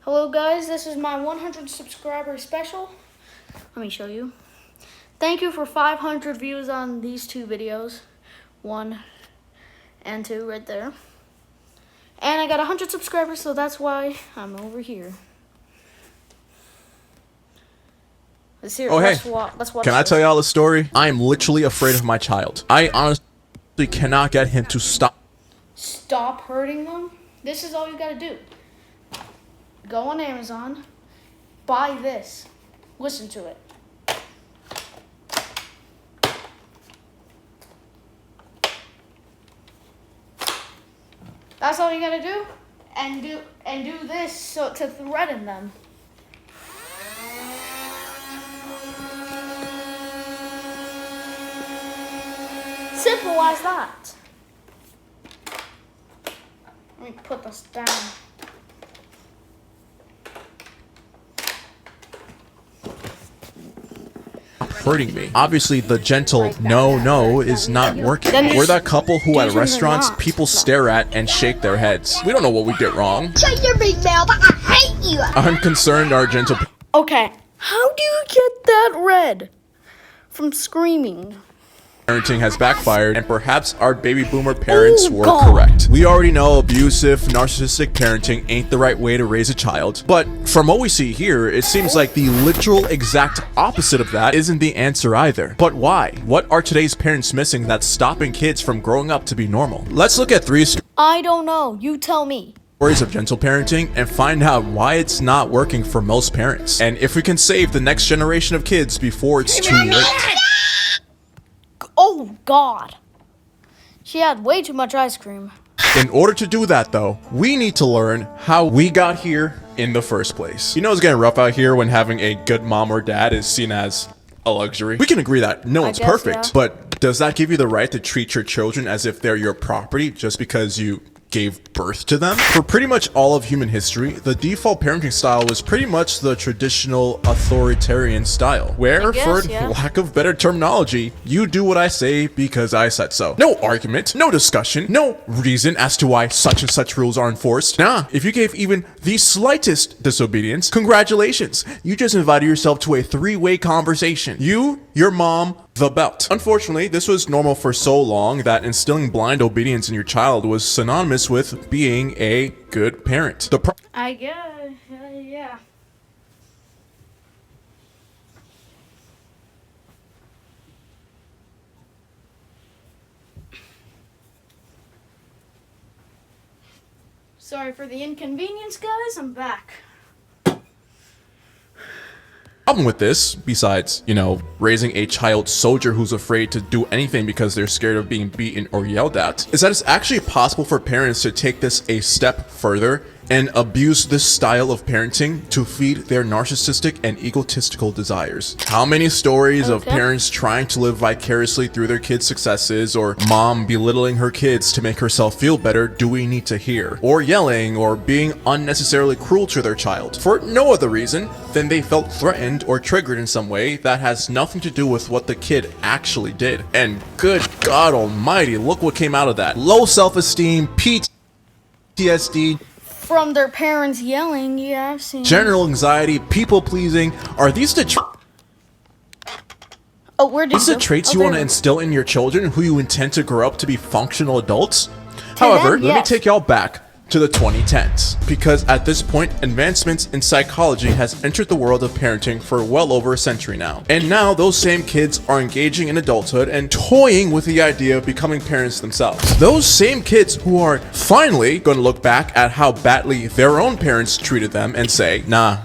Hello guys, this is my 100 subscriber special. Let me show you. Thank you for 500 views on these two videos. 1 and 2 right there. And I got 100 subscribers, so that's why I'm over here. Let's hear it. Oh, hey. Let's watch Can I this. tell y'all a story? I am literally afraid of my child. I honestly cannot get him to stop. Stop hurting them. This is all you gotta do. Go on Amazon, buy this, listen to it. That's all you gotta do, and do this so to threaten them. Simple as that. Let me put this down. Hurting me. Obviously, the gentle no is not working. We're that couple who at restaurants people stare at and shake their heads. We don't know what we did wrong. Shut your big mouth, I hate you! I'm concerned our gentle Okay, how do you get that red? From screaming. parenting has backfired, and perhaps our baby boomer parents were God. correct. We already know abusive, narcissistic parenting ain't the right way to raise a child, but from what we see here, it seems like the literal exact opposite of that isn't the answer either. But why? What are today's parents missing that's stopping kids from growing up to be normal? Let's look at 3 I don't know, you tell me. stories of gentle parenting and find out why it's not working for most parents, and if we can save the next generation of kids before it's too late. Oh God. She had way too much ice cream. In order to do that though, we need to learn how we got here in the first place. You know it's getting rough out here when having a good mom or dad is seen as a luxury. We can agree that no one's guess, perfect, yeah. but does that give you the right to treat your children as if they're your property just because you gave birth to them? For pretty much all of human history, the default parenting style was pretty much the traditional authoritarian style, where, for yeah. lack of better terminology, you do what I say because I said so. No argument, no discussion, no reason as to why such and such rules are enforced. Nah, if you gave even the slightest disobedience, congratulations, you just invited yourself to a 3-way conversation. You, your mom, the belt. Unfortunately, this was normal for so long that instilling blind obedience in your child was synonymous with being a good parent. I guess, yeah. Sorry for the inconvenience, guys. I'm back. Problem with this, besides, you know, raising a child soldier who's afraid to do anything because they're scared of being beaten or yelled at, is that it's actually possible for parents to take this a step further and abuse this style of parenting to feed their narcissistic and egotistical desires. How many stories of parents trying to live vicariously through their kids' successes, or mom belittling her kids to make herself feel better, do we need to hear? Or yelling or being unnecessarily cruel to their child for no other reason than they felt threatened or triggered in some way that has nothing to do with what the kid actually did. And good God almighty, look what came out of that. Low self-esteem, PTSD, From their parents yelling, yeah, I've seen. general anxiety, people pleasing. Are these the Oh, where did these the traits you want to instill in your children who you intend to grow up to be functional adults? However, them, let me yes. take y'all back to the 2010s, because at this point, advancements in psychology has entered the world of parenting for well over a century now. And now those same kids are engaging in adulthood and toying with the idea of becoming parents themselves. Those same kids who are finally going to look back at how badly their own parents treated them and say, nah,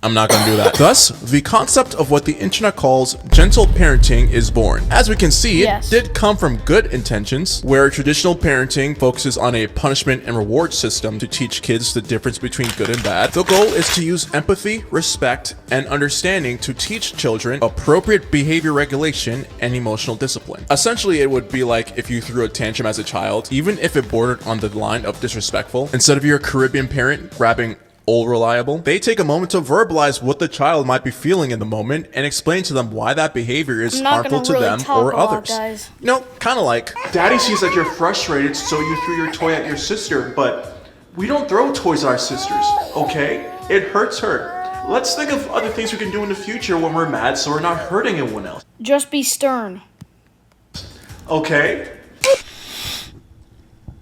I'm not gonna do that. Thus, the concept of what the internet calls gentle parenting is born. As we can see, Yes. it did come from good intentions, where traditional parenting focuses on a punishment and reward system to teach kids the difference between good and bad. The goal is to use empathy, respect, and understanding to teach children appropriate behavior regulation and emotional discipline. Essentially, it would be like if you threw a tantrum as a child, even if it bordered on the line of disrespectful. Instead of your Caribbean parent grabbing all reliable, they take a moment to verbalize what the child might be feeling in the moment and explain to them why that behavior is I'm not harmful gonna to really them talk or a lot, others. guys. You know, kind of like, Daddy sees that you're frustrated, so you threw your toy at your sister, but We don't throw toys at our sisters, okay? It hurts her. Let's think of other things we can do in the future when we're mad so we're not hurting anyone else. Just be stern. Okay?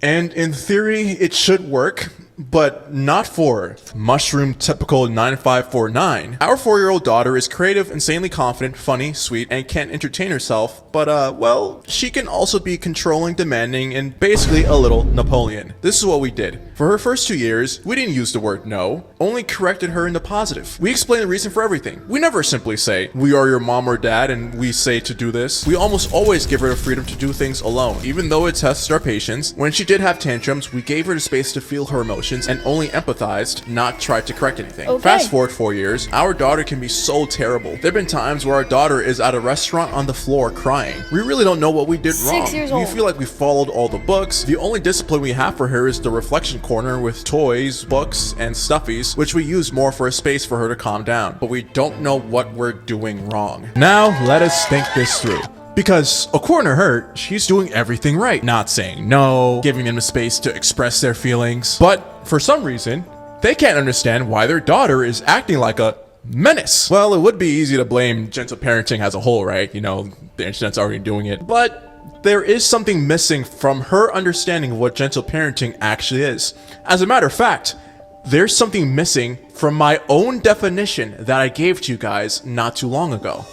And in theory, it should work, but not for Mushroom Typical 9549. Our 4-year-old daughter is creative, insanely confident, funny, sweet, and can entertain herself, but well, she can also be controlling, demanding, and basically a little Napoleon. This is what we did. For her first 2 years, we didn't use the word no, only corrected her in the positive. We explained the reason for everything. We never simply say, we are your mom or dad, and we say to do this. We almost always give her the freedom to do things alone. Even though it tests our patience, when she did have tantrums, we gave her the space to feel her emotions and only empathized, not tried to correct anything. Okay. Fast forward 4 years, our daughter can be so terrible. There have been times where our daughter is at a restaurant on the floor crying. We really don't know what we did wrong. 6 years We old. feel like we followed all the books. The only discipline we have for her is the reflection corner with toys, books, and stuffies, which we use more for a space for her to calm down. But we don't know what we're doing wrong. Now, let us think this through. Because, according to her, she's doing everything right. Not saying no, giving them the space to express their feelings. But, for some reason, they can't understand why their daughter is acting like a menace. Well, it would be easy to blame gentle parenting as a whole, right? You know, the internet's already doing it. But there is something missing from her understanding of what gentle parenting actually is. As a matter of fact, there's something missing from my own definition that I gave to you guys not too long ago.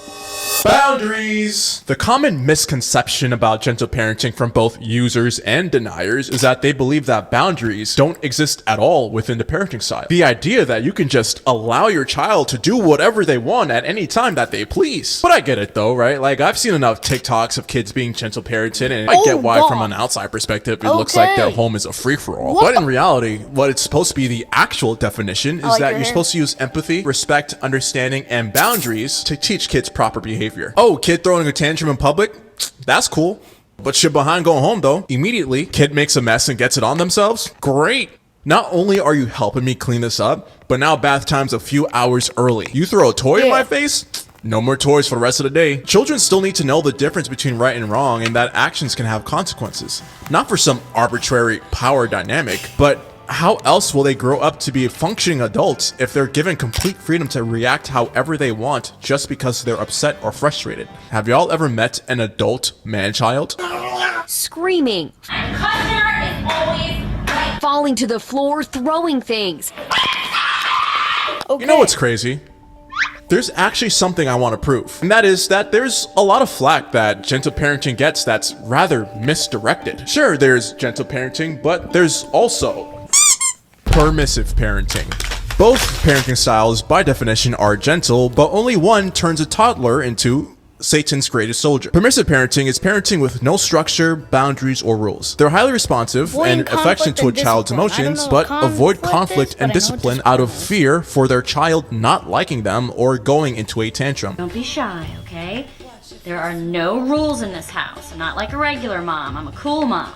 Boundaries! The common misconception about gentle parenting from both users and deniers is that they believe that boundaries don't exist at all within the parenting style. The idea that you can just allow your child to do whatever they want at any time that they please. But I get it though, right? Like, I've seen enough TikToks of kids being gentle parented, and I get why from an outside perspective it looks like their Okay. home is a free-for-all. But in reality, what it's supposed to be the actual definition is like that your you're hair. supposed to use empathy, respect, understanding, and boundaries to teach kids proper behavior. Oh, kid throwing a tantrum in public? That's cool. But shit behind going home though. Immediately, kid makes a mess and gets it on themselves? Great. Not only are you helping me clean this up, but now bath time's a few hours early. You throw a toy in my face? No more toys for the rest of the day. Children still need to know the difference between right and wrong and that actions can have consequences. Not for some arbitrary power dynamic, but how else will they grow up to be functioning adults if they're given complete freedom to react however they want just because they're upset or frustrated? Have y'all ever met an adult man-child? Screaming, Customer is always right. falling to the floor, throwing things. Okay. You know what's crazy? There's actually something I want to prove, and that is that there's a lot of flack that gentle parenting gets that's rather misdirected. Sure, there's gentle parenting, but there's also permissive parenting. Both parenting styles, by definition, are gentle, but only one turns a toddler into Satan's greatest soldier. Permissive parenting is parenting with no structure, boundaries, or rules. They're highly responsive Avoiding and affectionate to a conflict and child's discipline. I don't emotions, know but what avoid conflict conflict is, but and I know discipline discipline out of is. fear for their child not liking them or going into a tantrum. Don't be shy, okay? There are no rules in this house. I'm not like a regular mom. I'm a cool mom.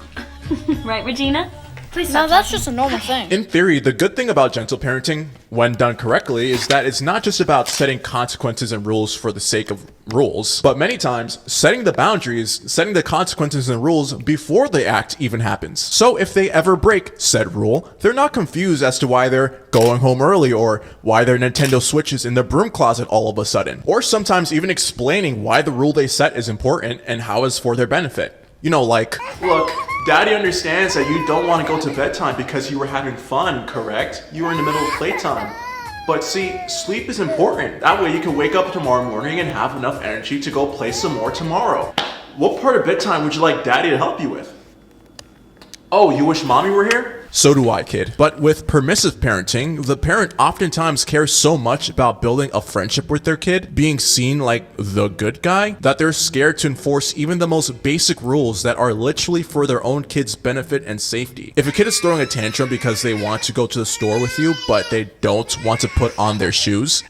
Right, Regina? Please No, stop that's talking. just a normal thing. In theory, the good thing about gentle parenting, when done correctly, is that it's not just about setting consequences and rules for the sake of rules, but many times setting the boundaries, setting the consequences and rules before the act even happens. So if they ever break said rule, they're not confused as to why they're going home early or why their Nintendo Switch is in the broom closet all of a sudden, or sometimes even explaining why the rule they set is important and how it's for their benefit. You know, like, look, Daddy understands that you don't want to go to bedtime because you were having fun, correct? You were in the middle of playtime. But see, sleep is important. That way you can wake up tomorrow morning and have enough energy to go play some more tomorrow. What part of bedtime would you like Daddy to help you with? Oh, you wish Mommy were here? So do I, kid. But with permissive parenting, the parent oftentimes cares so much about building a friendship with their kid, being seen like the good guy, that they're scared to enforce even the most basic rules that are literally for their own kid's benefit and safety. If a kid is throwing a tantrum because they want to go to the store with you, but they don't want to put on their shoes,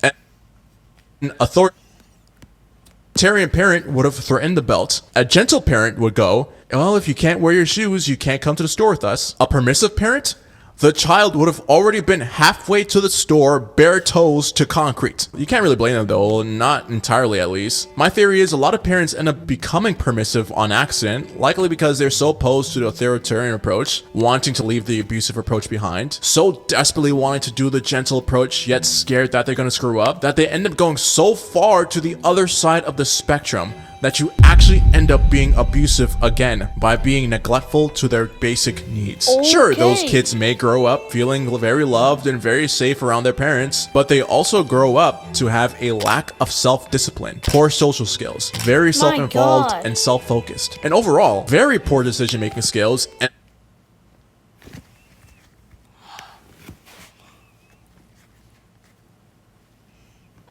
an authoritarian parent would have threatened the belt. A gentle parent would go, well, if you can't wear your shoes, you can't come to the store with us. A permissive parent the child would have already been halfway to the store, bare toes to concrete. You can't really blame them though, not entirely at least. My theory is a lot of parents end up becoming permissive on accident, likely because they're so opposed to the authoritarian approach, wanting to leave the abusive approach behind, so desperately wanting to do the gentle approach, yet scared that they're gonna screw up, that they end up going so far to the other side of the spectrum that you actually end up being abusive again by being neglectful to their basic needs. Sure, those Okay. kids may grow up feeling very loved and very safe around their parents, but they also grow up to have a lack of self-discipline, poor social skills, very self-involved God. and self-focused, and overall, very poor decision-making skills and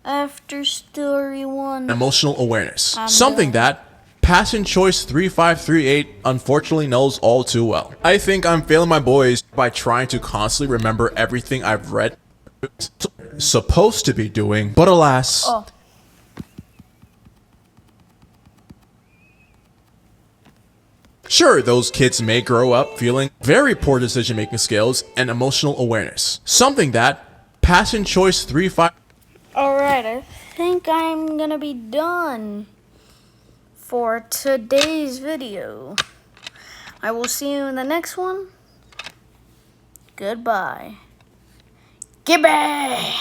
After story 1. emotional awareness. Something that Passion Choice 3538 unfortunately knows all too well. I think I'm failing my boys by trying to constantly remember everything I've read supposed to be doing, but alas. Oh. Sure, those kids may grow up feeling very poor decision-making skills and emotional awareness. Something that Passion Choice 35 Alright, I think I'm gonna be done for today's video. I will see you in the next one. Goodbye. Goodbye.